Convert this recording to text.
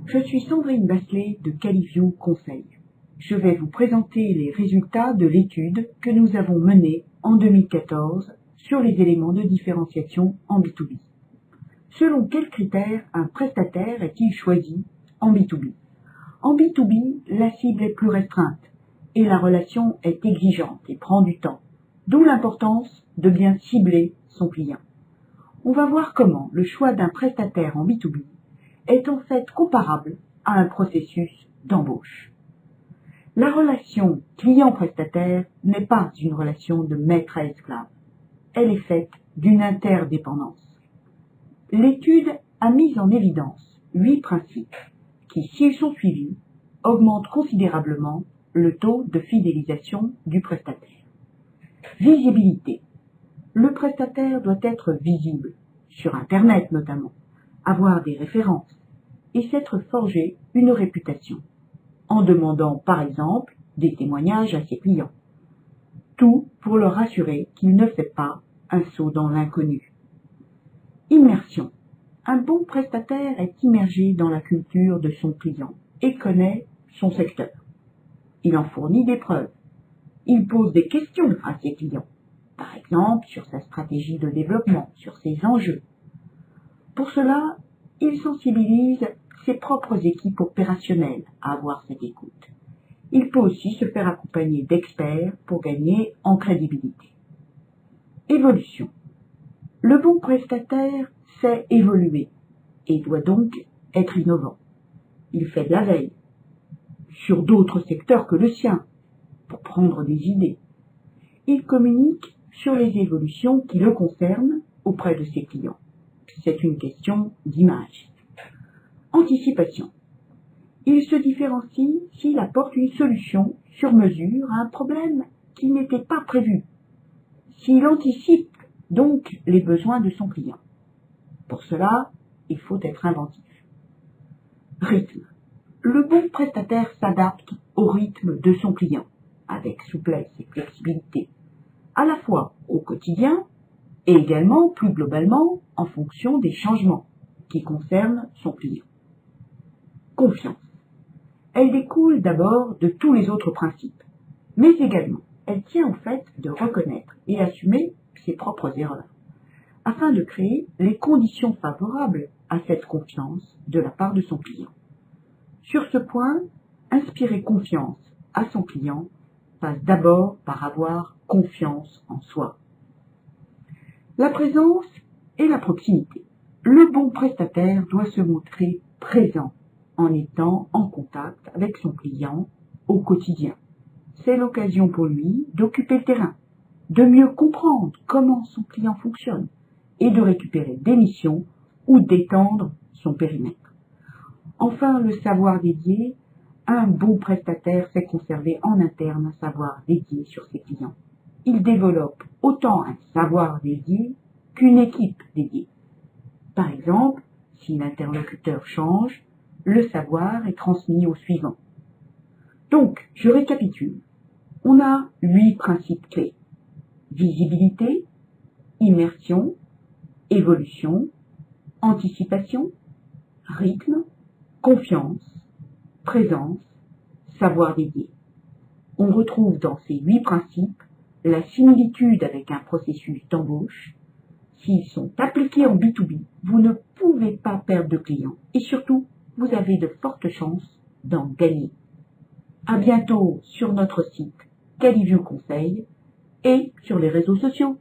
Je suis Sandrine Basselet de Caliview Conseil. Je vais vous présenter les résultats de l'étude que nous avons menée en 2014 sur les éléments de différenciation en B2B. Selon quels critères un prestataire est-il choisi en B2B? En B2B, la cible est plus restreinte et la relation est exigeante et prend du temps, d'où l'importance de bien cibler son client. On va voir comment le choix d'un prestataire en B2B est en fait comparable à un processus d'embauche. La relation client-prestataire n'est pas une relation de maître à esclave. Elle est faite d'une interdépendance. L'étude a mis en évidence 8 principes qui, s'ils sont suivis, augmentent considérablement le taux de fidélisation du prestataire. Visibilité. Le prestataire doit être visible, sur Internet notamment, avoir des références et s'être forgé une réputation, en demandant par exemple des témoignages à ses clients. Tout pour leur assurer qu'il ne fait pas un saut dans l'inconnu. Immersion. Un bon prestataire est immergé dans la culture de son client et connaît son secteur. Il en fournit des preuves. Il pose des questions à ses clients, par exemple sur sa stratégie de développement, sur ses enjeux. Pour cela, il sensibilise ses propres équipes opérationnelles à avoir cette écoute. Il peut aussi se faire accompagner d'experts pour gagner en crédibilité. Évolution. Le bon prestataire sait évoluer et doit donc être innovant. Il fait de la veille sur d'autres secteurs que le sien pour prendre des idées. Il communique sur les évolutions qui le concernent auprès de ses clients. C'est une question d'image. Anticipation. Il se différencie s'il apporte une solution sur mesure à un problème qui n'était pas prévu. S'il anticipe donc les besoins de son client. Pour cela, il faut être inventif. Rythme. Le bon prestataire s'adapte au rythme de son client, avec souplesse et flexibilité, à la fois au quotidien et également, plus globalement, en fonction des changements qui concernent son client. Confiance. Elle découle d'abord de tous les autres principes, mais également, elle tient au fait de reconnaître et assumer ses propres erreurs, afin de créer les conditions favorables à cette confiance de la part de son client. Sur ce point, inspirer confiance à son client passe d'abord par avoir confiance en soi. La présence et la proximité. Le bon prestataire doit se montrer présent en étant en contact avec son client au quotidien. C'est l'occasion pour lui d'occuper le terrain, de mieux comprendre comment son client fonctionne et de récupérer des missions ou d'étendre son périmètre. Enfin, le savoir dédié. Un bon prestataire sait conserver en interne un savoir dédié sur ses clients. Il développe autant un savoir dédié qu'une équipe dédiée. Par exemple, si l'interlocuteur change, le savoir est transmis au suivant. Donc, je récapitule. On a 8 principes clés. Visibilité, immersion, évolution, anticipation, rythme, confiance, présence, savoir dédié. On retrouve dans ces 8 principes la similitude avec un processus d'embauche. S'ils sont appliqués en B2B, vous ne pouvez pas perdre de clients et surtout, vous avez de fortes chances d'en gagner. À bientôt sur notre site Caliview Conseil et sur les réseaux sociaux.